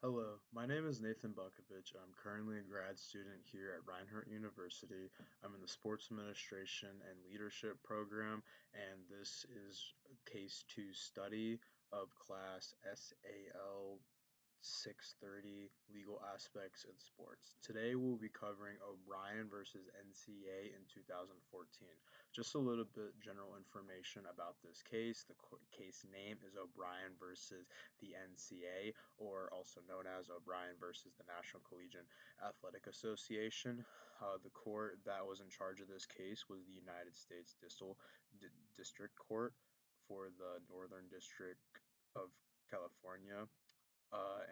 Hello, my name is Nathan Bukovich. I'm currently a grad student here at Reinhardt University. I'm in the Sports Administration and Leadership program, and this is case 2 study of class SAL 630 Legal Aspects in Sports. Today we'll be covering O'Brien versus NCAA in 2014. Just a little bit general information about this case. The case name is O'Brien versus the NCAA, or also known as O'Brien versus the National Collegiate Athletic Association. The court that was in charge of this case was the United States District Court for the Northern District of California,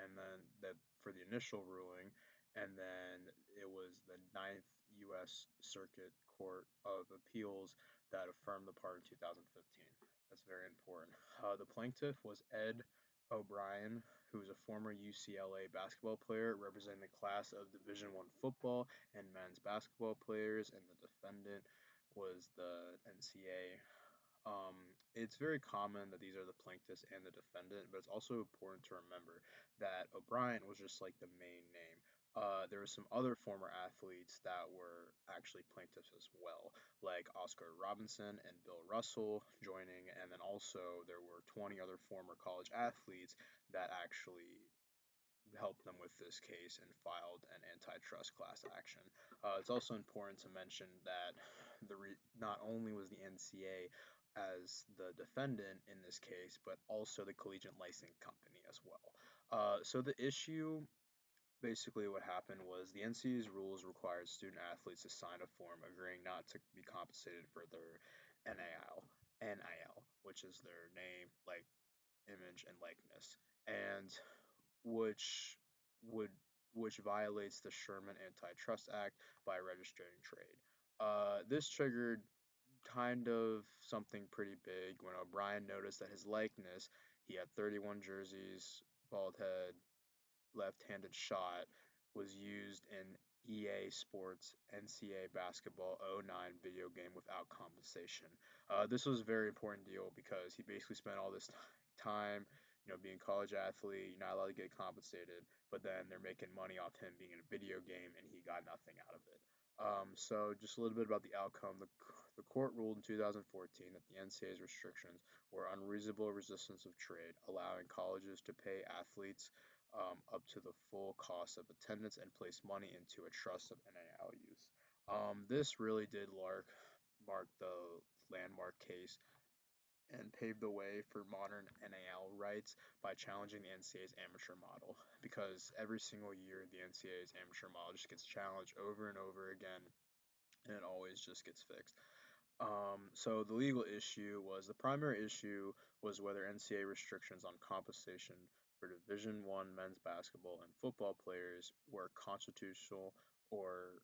and then that for the initial ruling, and then it was the Ninth U.S. Circuit Court of Appeals that affirmed the part in 2015. That's very important. The plaintiff was Ed O'Brien, who is a former UCLA basketball player representing the class of Division One football and men's basketball players, and the defendant was the NCAA. um, it's very common that these are the plaintiffs and the defendant, but it's also important to remember that O'Brien was just like the main name. There were some other former athletes that were actually plaintiffs as well, like Oscar Robinson and Bill Russell joining, and then also there were 20 other former college athletes that actually helped them with this case and filed an antitrust class action. It's also important to mention that not only was the NCA as the defendant in this case, but also the Collegiate Licensing Company as well. So the issue, basically what happened was the NCAA's rules required student athletes to sign a form agreeing not to be compensated for their NIL, which is their name, like image and likeness, and which would which violates the Sherman Antitrust Act by registering trade. This triggered kind of something pretty big when O'Brien noticed that his likeness, he had 31 jerseys, bald head, left-handed shot, was used in EA Sports NCAA Basketball '09 video game without compensation. This was a very important deal because he basically spent all this time, being a college athlete, you're not allowed to get compensated, but then they're making money off him being in a video game and he got nothing out of it. So just a little bit about the outcome. The court ruled in 2014 that the NCAA's restrictions were unreasonable resistance of trade, allowing colleges to pay athletes up to the full cost of attendance and place money into a trust of NIL use. This really did mark the landmark case and paved the way for modern NIL rights by challenging the NCAA's amateur model. Because every single year, the NCAA's amateur model just gets challenged over and over again, and it always just gets fixed. So the primary issue was whether NCAA restrictions on compensation for Division One men's basketball and football players were constitutional or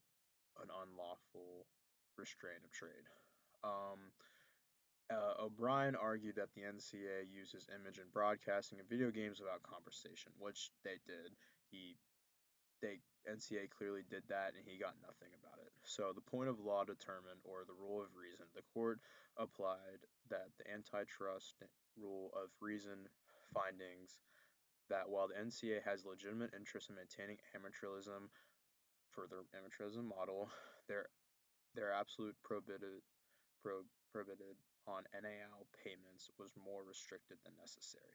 an unlawful restraint of trade. Um, O'Brien argued that the NCAA uses image in broadcasting of video games without compensation, which they did. He they NCAA clearly did that and he got nothing about it. So the point of law determined, or the rule of reason, the court applied that the antitrust rule of reason findings that while the NCAA has legitimate interest in maintaining amateurism for their amateurism model, their their absolute prohibited on NAL payments was more restricted than necessary.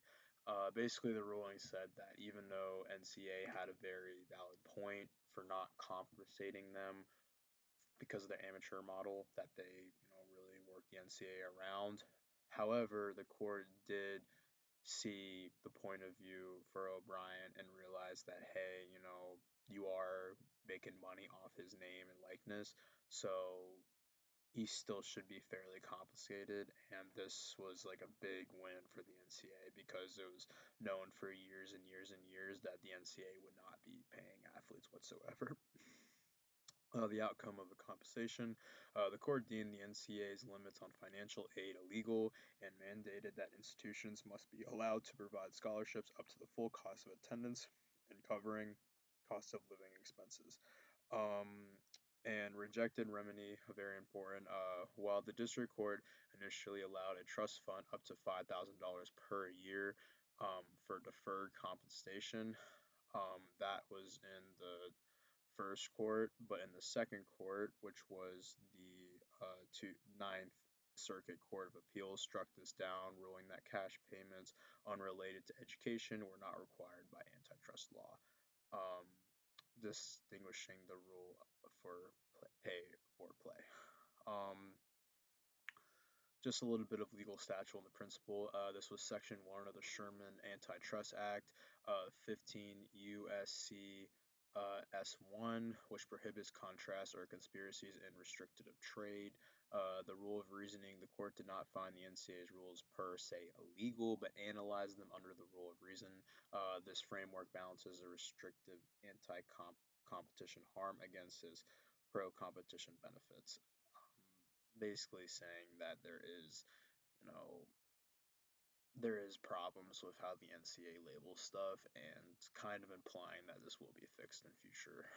Basically, the ruling said that even though NCA had a very valid point for not compensating them because of their amateur model, that they really worked the NCA around. However, the court did see the point of view for O'Brien and realize that, hey, you are making money off his name and likeness, so he still should be fairly compensated. And this was like a big win for the NCAA because it was known for years and years and years that the NCAA would not be paying athletes whatsoever. The outcome of the compensation. The court deemed the NCAA's limits on financial aid illegal and mandated that institutions must be allowed to provide scholarships up to the full cost of attendance and covering cost of living expenses. Um, and rejected remedy, very important. While the district court initially allowed a trust fund up to $5,000 per year for deferred compensation, That was in the first court, but in the second court, which was the Ninth Circuit Court of Appeals, struck this down, ruling that cash payments unrelated to education were not required by antitrust law, um, distinguishing the rule for pay for play. Um, just a little bit of legal statute on the principle. This was Section 1 of the Sherman Antitrust Act, 15 U.S.C. S1, which prohibits contrasts or conspiracies in restricted of trade. The rule of reasoning, the court did not find the NCAA's rules per se illegal, but analyzed them under the rule of reason. This framework balances a restrictive anti-competition harm against his pro-competition benefits, basically saying that you know, there is problems with how the NCAA labels stuff and kind of implying that this will be fixed in future.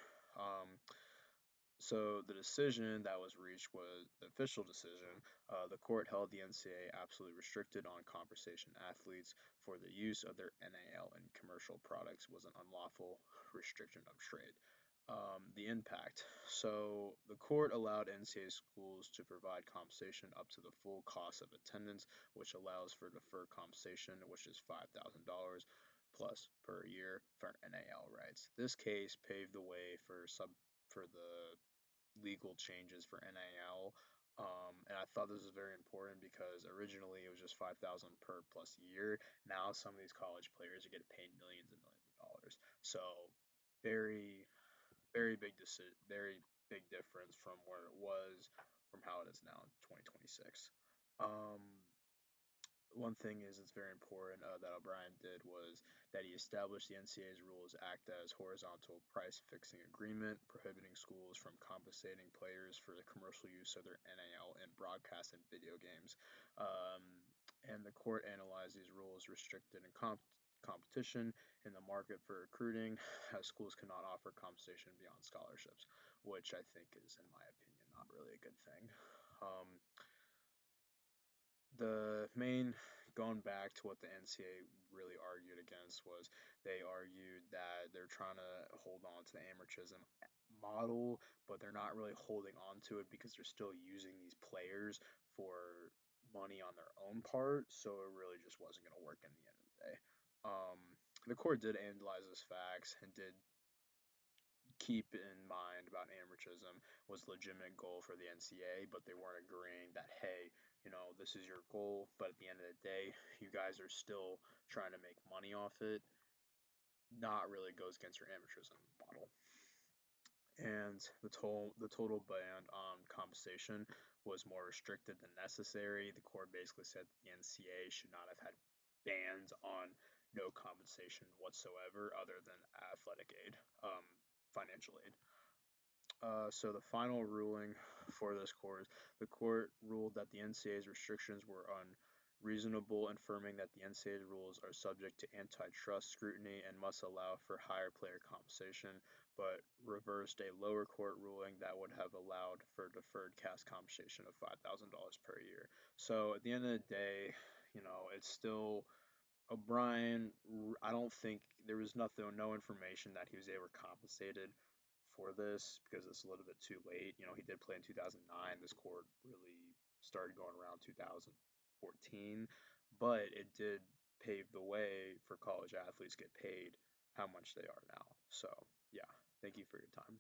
So the decision that was reached was the official decision. The court held the NCAA absolutely restricted on conversation athletes for the use of their NAL and commercial products was an unlawful restriction of trade. The impact. So the court allowed NCAA schools to provide compensation up to the full cost of attendance, which allows for deferred compensation, which is $5,000 plus per year for NAL rights. This case paved the way for the legal changes for NIL. And I thought this was very important because originally it was just 5,000 per plus year. Now some of these college players are getting paid millions and millions of dollars. So very, very big difference from where it was from how it is now in 2026. Um, One thing is it's very important that O'Brien did was that he established the NCAA's rules act as horizontal price fixing agreement, prohibiting schools from compensating players for the commercial use of their NAL in broadcast and video games. Um, and the court analyzed these rules restricted in competition in the market for recruiting, as schools cannot offer compensation beyond scholarships, which I think is, in my opinion, not really a good thing. Um, the main Going back to what the NCAA really argued against was they argued that they're trying to hold on to the amateurism model, but they're not really holding on to it because they're still using these players for money on their own part, so it really just wasn't going to work in the end of the day. The court did analyze those facts and did keep in mind about amateurism was legitimate goal for the NCAA, but they weren't agreeing that, hey, this is your goal, but at the end of the day, you guys are still trying to make money off it. Not really goes against your amateurism model. And the total ban on compensation was more restricted than necessary. The court basically said the NCAA should not have had bans on no compensation whatsoever other than athletic aid, financial aid. So the final ruling for this court, the court ruled that the NCAA's restrictions were unreasonable, affirming that the NCAA's rules are subject to antitrust scrutiny and must allow for higher player compensation, but reversed a lower court ruling that would have allowed for deferred cash compensation of $5,000 per year. So at the end of the day, it's still O'Brien. I don't think there was no information that he was ever compensated for this because it's a little bit too late. He did play in 2009. This court really started going around 2014, but it did pave the way for college athletes to get paid how much they are now. So, yeah, thank you for your time.